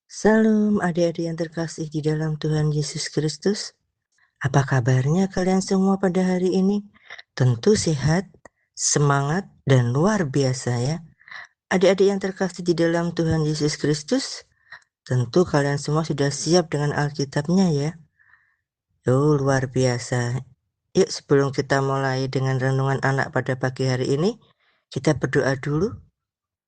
Salam adik-adik yang terkasih di dalam Tuhan Yesus Kristus. Apa kabarnya kalian semua pada hari ini? Tentu sehat, semangat, dan luar biasa ya. Adik-adik yang terkasih di dalam Tuhan Yesus Kristus, tentu kalian semua sudah siap dengan Alkitabnya ya. Luar biasa. Yuk sebelum kita mulai dengan renungan anak pada pagi hari ini, kita berdoa dulu.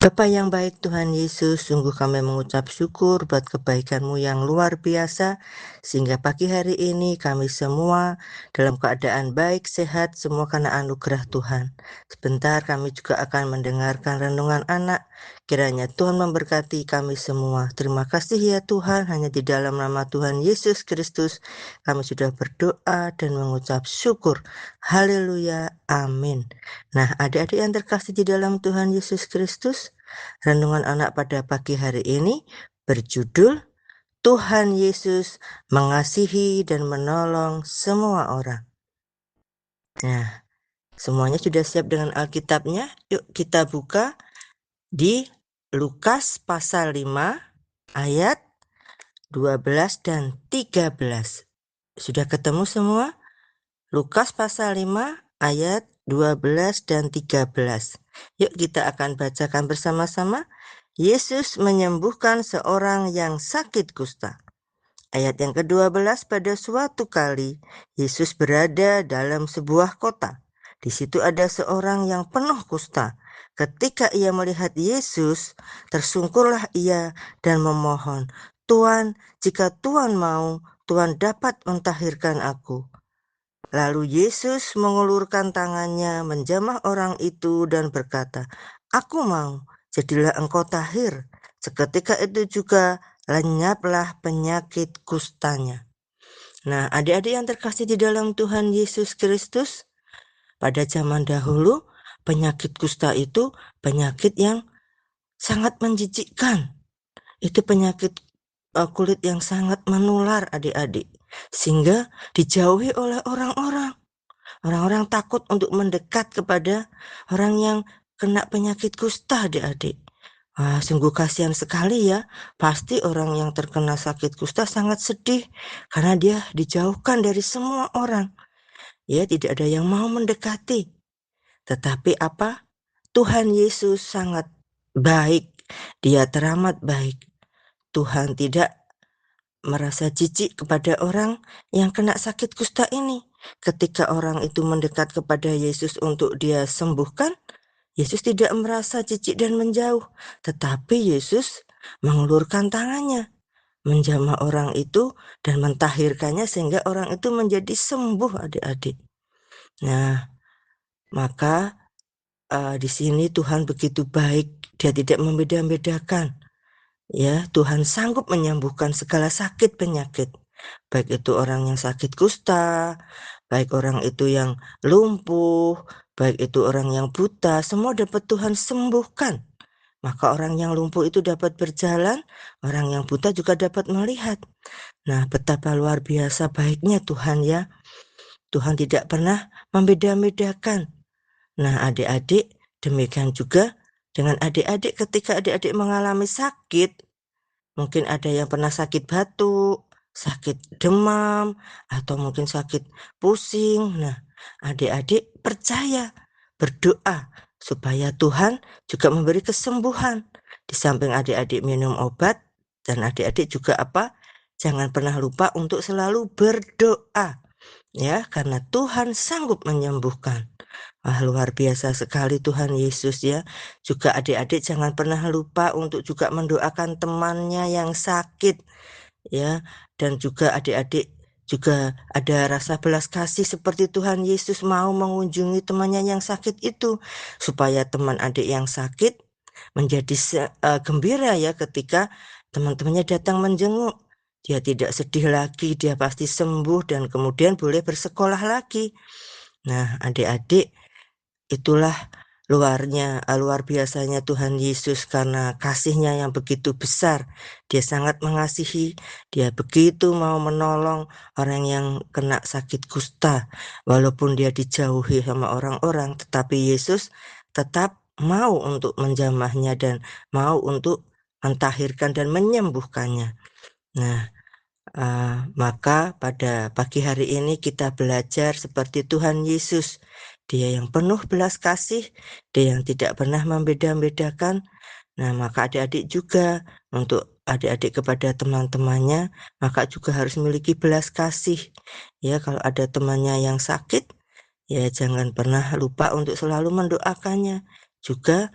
Bapa yang baik Tuhan Yesus, sungguh kami mengucap syukur buat kebaikan-Mu yang luar biasa, sehingga pagi hari ini kami semua dalam keadaan baik, sehat, semua karena anugerah Tuhan. Sebentar kami juga akan mendengarkan renungan anak, kiranya Tuhan memberkati kami semua. Terima kasih ya Tuhan, hanya di dalam nama Tuhan Yesus Kristus kami sudah berdoa dan mengucap syukur. Haleluya, amin. Nah, adik-adik yang terkasih di dalam Tuhan Yesus Kristus, renungan anak pada pagi hari ini berjudul Tuhan Yesus mengasihi dan menolong semua orang. Nah, semuanya sudah siap dengan Alkitabnya? Yuk kita buka di Lukas pasal 5 ayat 12 dan 13. Sudah ketemu semua? Lukas pasal 5 ayat 12 dan 13. Yuk kita akan bacakan bersama-sama. Yesus menyembuhkan seorang yang sakit kusta. Ayat yang ke-12, pada suatu kali Yesus berada dalam sebuah kota. Di situ ada seorang yang penuh kusta. Ketika ia melihat Yesus, tersungkurlah ia dan memohon, "Tuan, jika Tuan mau, Tuan dapat mentahirkan aku." Lalu Yesus mengulurkan tangannya, menjamah orang itu dan berkata, "Aku mau, jadilah engkau tahir." Seketika itu juga lenyaplah penyakit kustanya. Nah, adik-adik yang terkasih di dalam Tuhan Yesus Kristus, pada zaman dahulu penyakit kusta itu penyakit yang sangat menjijikkan. Itu penyakit kulit yang sangat menular adik-adik, sehingga dijauhi oleh orang-orang. Orang-orang takut untuk mendekat kepada orang yang kena penyakit kusta, adik-adik. Wah, sungguh kasihan sekali ya. Pasti orang yang terkena sakit kusta sangat sedih karena dia dijauhkan dari semua orang. Ya, tidak ada yang mau mendekati. Tetapi apa? Tuhan Yesus sangat baik. Dia teramat baik. Tuhan tidak merasa jijik kepada orang yang kena sakit kusta ini. Ketika orang itu mendekat kepada Yesus untuk dia sembuhkan, Yesus tidak merasa jijik dan menjauh, tetapi Yesus mengulurkan tangannya, menjamah orang itu dan mentahirkannya sehingga orang itu menjadi sembuh, adik-adik. Nah, maka di sini Tuhan begitu baik, Dia tidak membeda-bedakan. Ya, Tuhan sanggup menyembuhkan segala sakit penyakit. Baik itu orang yang sakit kusta, baik orang itu yang lumpuh, baik itu orang yang buta, semua dapat Tuhan sembuhkan. Maka orang yang lumpuh itu dapat berjalan, orang yang buta juga dapat melihat. Nah, betapa luar biasa baiknya Tuhan ya. Tuhan tidak pernah membeda-bedakan. Nah, adik-adik, demikian juga dengan adik-adik ketika adik-adik mengalami sakit. Mungkin ada yang pernah sakit batuk, sakit demam, atau mungkin sakit pusing. Nah, adik-adik percaya, berdoa supaya Tuhan juga memberi kesembuhan. Di samping adik-adik minum obat, dan adik-adik juga apa? Jangan pernah lupa untuk selalu berdoa. Ya, karena Tuhan sanggup menyembuhkan. Wah, luar biasa sekali Tuhan Yesus ya. Juga adik-adik jangan pernah lupa untuk juga mendoakan temannya yang sakit ya. Dan juga adik-adik juga ada rasa belas kasih seperti Tuhan Yesus mau mengunjungi temannya yang sakit itu. Supaya teman adik yang sakit menjadi gembira ya ketika teman-temannya datang menjenguk. Dia tidak sedih lagi, dia pasti sembuh dan kemudian boleh bersekolah lagi. Nah, adik-adik, itulah luar biasanya Tuhan Yesus karena kasih-Nya yang begitu besar. Dia sangat mengasihi, dia begitu mau menolong orang yang kena sakit kusta. Walaupun dia dijauhi sama orang-orang, tetapi Yesus tetap mau untuk menjamahnya dan mau untuk mentahirkan dan menyembuhkannya. Nah, maka pada pagi hari ini kita belajar seperti Tuhan Yesus. Dia yang penuh belas kasih, dia yang tidak pernah membeda-bedakan. Nah, maka adik-adik juga, untuk adik-adik kepada teman-temannya, maka juga harus memiliki belas kasih. Ya, kalau ada temannya yang sakit, ya jangan pernah lupa untuk selalu mendoakannya, juga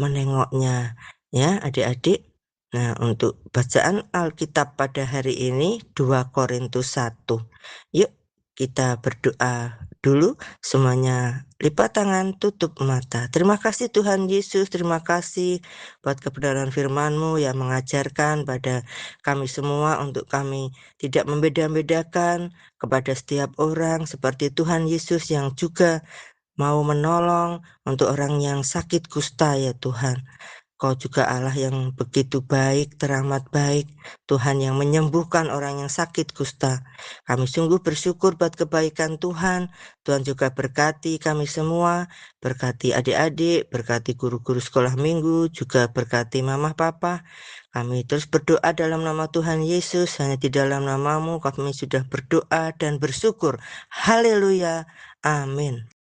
menengoknya, ya adik-adik. Nah, untuk bacaan Alkitab pada hari ini 2 Korintus 1. Yuk kita berdoa dulu, semuanya lipat tangan, tutup mata. Terima kasih Tuhan Yesus, terima kasih buat kebenaran firman-Mu yang mengajarkan pada kami semua untuk kami tidak membeda-bedakan kepada setiap orang, seperti Tuhan Yesus yang juga mau menolong untuk orang yang sakit kusta ya Tuhan. Kau juga Allah yang begitu baik, teramat baik. Tuhan yang menyembuhkan orang yang sakit kusta. Kami sungguh bersyukur buat kebaikan Tuhan. Tuhan juga berkati kami semua. Berkati adik-adik, berkati guru-guru sekolah minggu, juga berkati mama papa. Kami terus berdoa dalam nama Tuhan Yesus. Hanya di dalam nama-Mu kami sudah berdoa dan bersyukur. Haleluya. Amin.